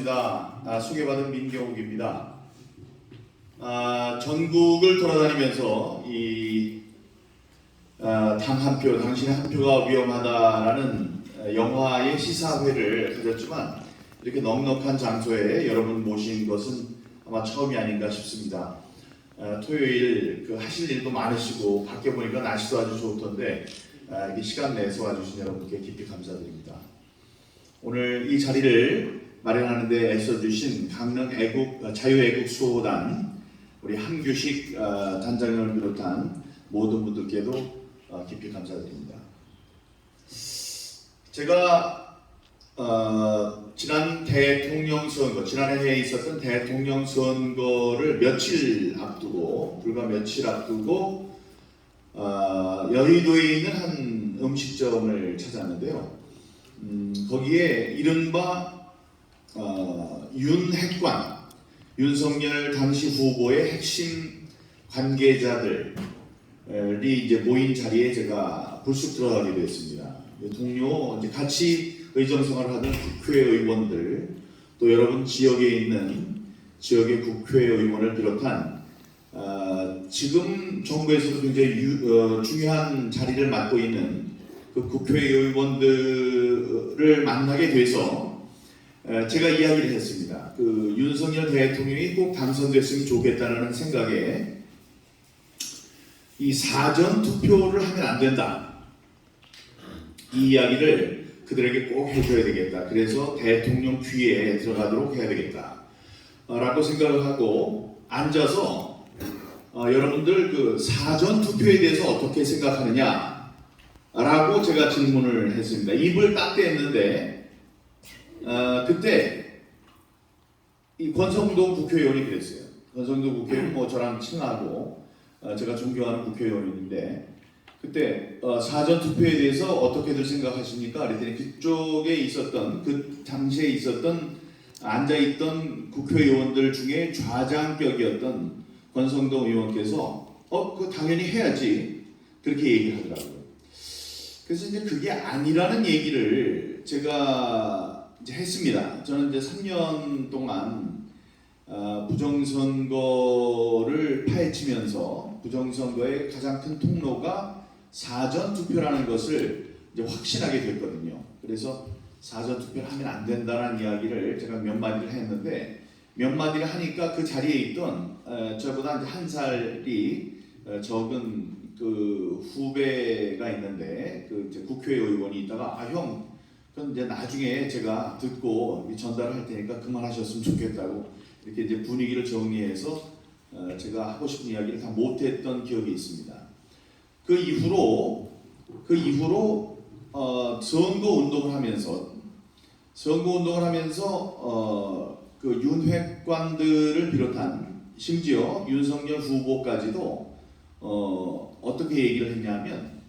반갑습니다. 소개받은 민경욱입니다. 전국을 돌아다니면서 당 한 표, 당신의 한 표가 위험하다라는 영화의 시사회를 가졌지만 이렇게 넉넉한 장소에 여러분 모신 것은 아마 처음이 아닌가 싶습니다. 토요일 하실 일도 많으시고 밖에 보니까 날씨도 아주 좋던데 이렇게 시간 내서 와주신 여러분께 깊이 감사드립니다. 오늘 이 자리를 마련하는 데 애써주신 강릉 자유애국 수호단 우리 한규식 단장님을 비롯한 모든 분들께도 깊이 감사드립니다. 제가 지난 대통령 선거, 지난해에 있었던 대통령 선거를 불과 며칠 앞두고 여의도에 있는 한 음식점을 찾았는데요. 거기에 이른바 윤석열 당시 후보의 핵심 관계자들이 이제 모인 자리에 제가 불쑥 들어가게 됐습니다. 동료 같이 의정생활을 하던 국회의원들, 또 여러분 지역의 국회의원을 비롯한 지금 정부에서도 굉장히 중요한 자리를 맡고 있는 그 국회의원들을 만나게 돼서 제가 이야기를 했습니다. 윤석열 대통령이 꼭 당선됐으면 좋겠다는 생각에 이 사전 투표를 하면 안 된다. 이 이야기를 그들에게 꼭 해줘야 되겠다. 그래서 대통령 귀에 들어가도록 해야 되겠다. 라고 생각을 하고 앉아서 여러분들 사전 투표에 대해서 어떻게 생각하느냐 라고 제가 질문을 했습니다. 입을 딱 뗐는데 그때 이 권성동 국회의원이 그랬어요. 권성동 국회의원 저랑 친하고 제가 존경하는 국회의원인데 그때 사전 투표에 대해서 어떻게들 생각하십니까? 그랬더니 그쪽에 있었던 그 당시에 있었던 앉아있던 국회의원들 중에 좌장격이었던 권성동 의원께서 그거 당연히 해야지 그렇게 얘기를 하더라고요. 그래서 이제 그게 아니라는 얘기를 제가 이제 했습니다. 저는 이제 3년 동안 부정선거를 파헤치면서 부정선거의 가장 큰 통로가 사전 투표라는 것을 이제 확신하게 됐거든요. 그래서 사전 투표를 하면 안 된다는 이야기를 제가 몇 마디를 했는데 몇 마디를 하니까 그 자리에 있던 저보다 이제 한 살이 적은 그 후배가 있는데 이제 국회의원이 있다가 형, 그건 이제 나중에 제가 듣고 전달할 테니까 그만하셨으면 좋겠다고 이렇게 이제 분위기를 정리해서 제가 하고 싶은 이야기를 다 못했던 기억이 있습니다. 그 이후로 선거 운동을 하면서 그 윤핵관들을 비롯한 심지어 윤석열 후보까지도 어떻게 얘기를 했냐면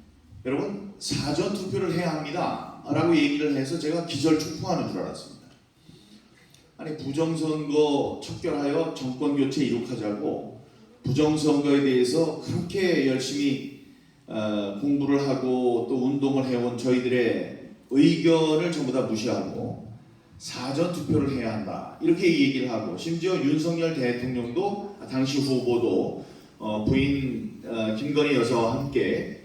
여러분 사전 투표를 해야 합니다 라고 얘기를 해서 제가 기절초풍하는 줄 알았습니다. 아니 부정선거 척결하여 정권교체 이룩하자고 부정선거에 대해서 그렇게 열심히 공부를 하고 또 운동을 해온 저희들의 의견을 전부 다 무시하고 사전 투표를 해야 한다 이렇게 얘기를 하고 심지어 윤석열 대통령도 당시 후보도 부인 김건희 여사와 함께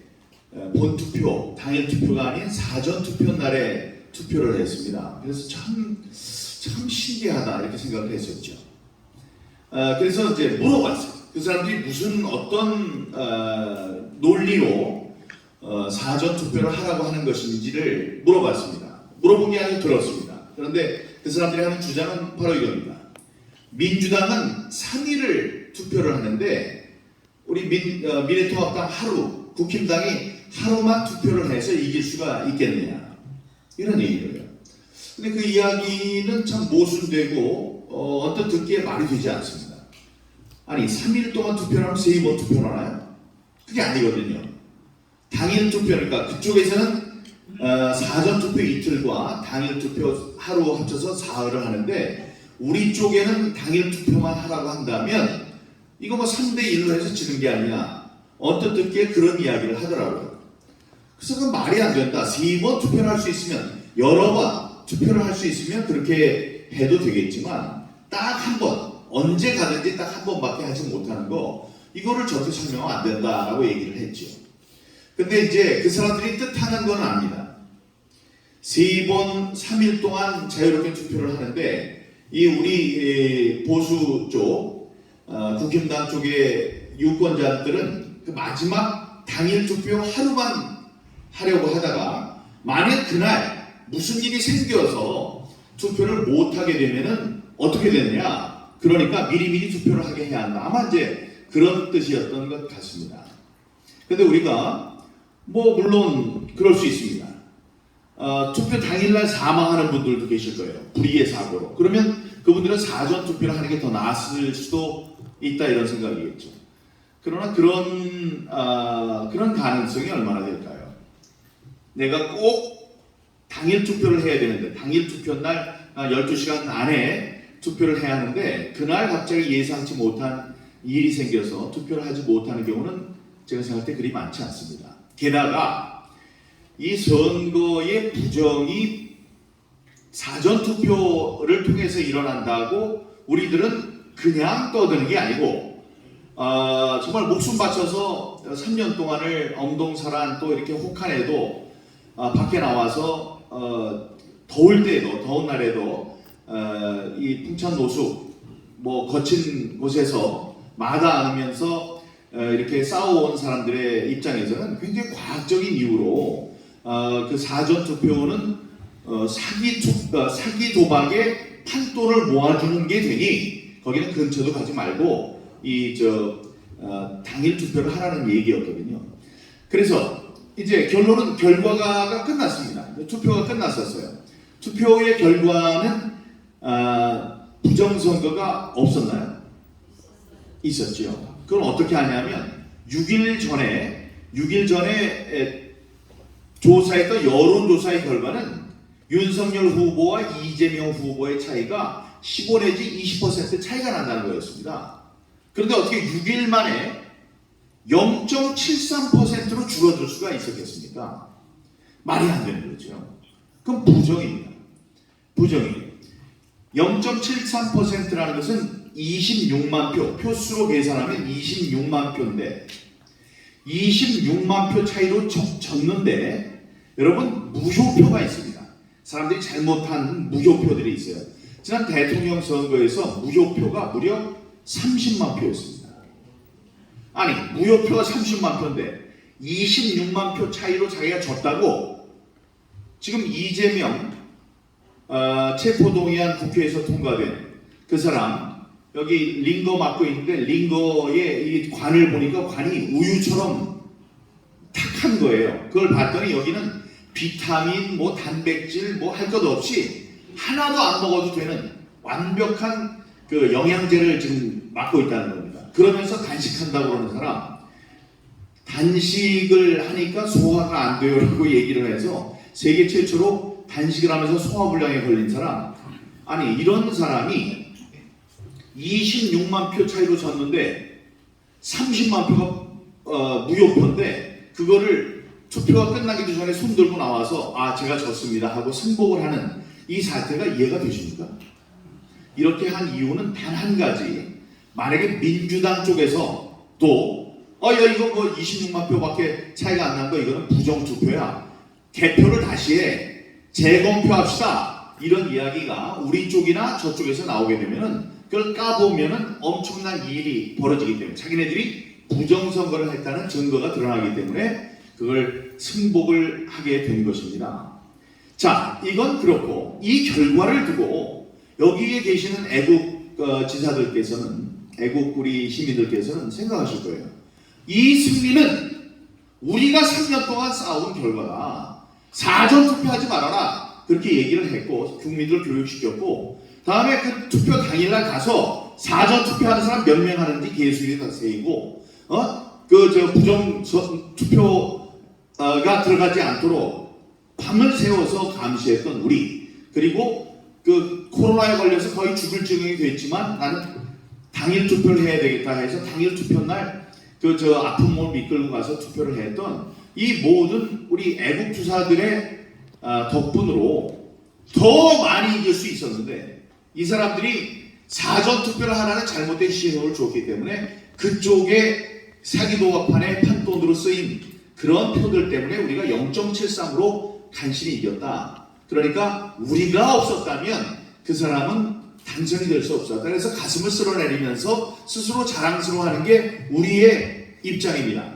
본투표, 당일 투표가 아닌 사전 투표 날에 투표를 했습니다. 그래서 참 신기하다 이렇게 생각을 했었죠. 그래서 이제 물어봤어요. 그 사람들이 어떤 논리로 사전 투표를 하라고 하는 것인지를 물어봤습니다. 물어본 게 아니고 들었습니다. 그런데 그 사람들이 하는 주장은 바로 이겁니다. 민주당은 3일을 투표를 하는데 우리 미래통합당 국힘당이 하루만 투표를 해서 이길 수가 있겠느냐 이런 얘기를 해요. 근데 그 이야기는 참 모순되고 언뜻 듣기에 말이 되지 않습니다. 아니 3일 동안 투표를 하면 3번 투표를 하나요? 그게 아니거든요. 당일 투표, 그러니까 그쪽에서는 사전 투표 이틀과 당일 투표 하루 합쳐서 사흘을 하는데 우리 쪽에는 당일 투표만 하라고 한다면 이거 3대1로 해서 지는 게 아니냐 언뜻 듣기에 그런 이야기를 하더라고요. 그래서 그건 말이 안 된다. 3번 투표를 할 수 있으면 여러 번 투표를 할 수 있으면 그렇게 해도 되겠지만 딱 한 번, 언제 가든지 딱 한 번밖에 하지 못하는 거, 이거를 저렇게 설명하면 안 된다라고 얘기를 했죠. 근데 이제 그 사람들이 뜻하는 건 압니다. 3번 3일 동안 자유롭게 투표를 하는데 이 우리 보수 쪽 국힘당 쪽의 유권자들은 그 마지막 당일 투표 하루만 하려고 하다가 만약 그날 무슨 일이 생겨서 투표를 못하게 되면은 어떻게 되느냐, 그러니까 미리미리 투표를 하게 해야 한다, 아마 이제 그런 뜻이었던 것 같습니다. 근데 우리가 뭐 물론 그럴 수 있습니다. 투표 당일날 사망하는 분들도 계실 거예요, 불의의 사고로. 그러면 그분들은 사전 투표를 하는 게 더 나았을 수도 있다, 이런 생각이겠죠. 그러나 그런 가능성이 얼마나 될까요? 내가 꼭 당일 투표를 해야 되는데, 당일 투표날 12시간 안에 투표를 해야 하는데 그날 갑자기 예상치 못한 일이 생겨서 투표를 하지 못하는 경우는 제가 생각할 때 그리 많지 않습니다. 게다가 이 선거의 부정이 사전 투표를 통해서 일어난다고 우리들은 그냥 떠드는 게 아니고 정말 목숨 바쳐서 3년 동안을 엉동사란 또 이렇게 혹한에도 밖에 나와서 더울 때에도, 더운 날에도 이 풍천 노숙 뭐 거친 곳에서 마다 않으면서 이렇게 싸워온 사람들의 입장에서는 굉장히 과학적인 이유로 그 사전 투표는 사기 도박의 판도를 모아주는 게 되니 거기는 근처도 가지 말고 당일 투표를 하라는 얘기였거든요. 그래서 이제 결과가 끝났습니다. 투표가 끝났었어요. 투표의 결과는 부정선거가 없었나요? 있었죠. 그건 어떻게 하냐면 6일 전에 조사했던 여론조사의 결과는 윤석열 후보와 이재명 후보의 차이가 15 내지 20% 차이가 난다는 거였습니다. 그런데 어떻게 6일 만에 0.73%로 줄어들 수가 있었겠습니까? 말이 안 되는 거죠. 그건 부정입니다. 부정이에요. 0.73%라는 것은 26만 표, 표수로 계산하면 26만 표인데 26만 표 차이로 졌는데 여러분, 무효표가 있습니다. 사람들이 잘못한 무효표들이 있어요. 지난 대통령 선거에서 무효표가 무려 30만 표였습니다. 아니, 무효표가 30만 표인데 26만 표 차이로 자기가 졌다고 지금 이재명 체포동의안 국회에서 통과된 그 사람, 여기 링거 맡고 있는데 링거의 이 관을 보니까 관이 우유처럼 탁한 거예요. 그걸 봤더니 여기는 비타민, 뭐 단백질, 뭐 할 것 없이 하나도 안 먹어도 되는 완벽한 그 영양제를 지금 맡고 있다는 겁니다. 그러면서 단식한다고 그러는 사람, 단식을 하니까 소화가 안 돼요라고 얘기를 해서 세계 최초로 단식을 하면서 소화불량에 걸린 사람, 아니 이런 사람이 26만 표 차이로 졌는데 30만 표가 무효표인데 그거를 투표가 끝나기도 전에 손 들고 나와서 제가 졌습니다 하고 승복을 하는 이 사태가 이해가 되십니까? 이렇게 한 이유는 단 한 가지, 만약에 민주당 쪽에서 또 이거 뭐 26만 표밖에 차이가 안 난 거 이거는 부정투표야, 개표를 다시 해, 재검표합시다, 이런 이야기가 우리 쪽이나 저쪽에서 나오게 되면은 그걸 까보면은 엄청난 일이 벌어지기 때문에, 자기네들이 부정선거를 했다는 증거가 드러나기 때문에 그걸 승복을 하게 된 것입니다. 자, 이건 그렇고 이 결과를 두고 여기에 계시는 애국 지사들께서는, 애국 우리 시민들께서는 생각하실 거예요. 이 승리는 우리가 3년 동안 쌓아온 결과다. 사전 투표하지 말아라, 그렇게 얘기를 했고 국민들을 교육시켰고, 다음에 그 투표 당일날 가서 사전 투표하는 사람 몇 명 하는지 개수일이 다 세이고, 부정 투표가 들어가지 않도록 밤을 새워서 감시했던 우리, 그리고 그 코로나에 걸려서 거의 죽을 지경이 됐지만 나는 당일 투표를 해야 되겠다 해서 당일 투표날 아픈 몸을 이끌고 가서 투표를 했던 이 모든 우리 애국주사들의 덕분으로 더 많이 이길 수 있었는데 이 사람들이 사전투표를 하라는 잘못된 신호를 줬기 때문에 그쪽에 사기도박판의 판돈으로 쓰인 그런 표들 때문에 우리가 0.73으로 간신히 이겼다. 그러니까 우리가 없었다면 그 사람은 당선이 될 수 없었다. 그래서 가슴을 쓸어내리면서 스스로 자랑스러워하는 게 우리의 입장입니다.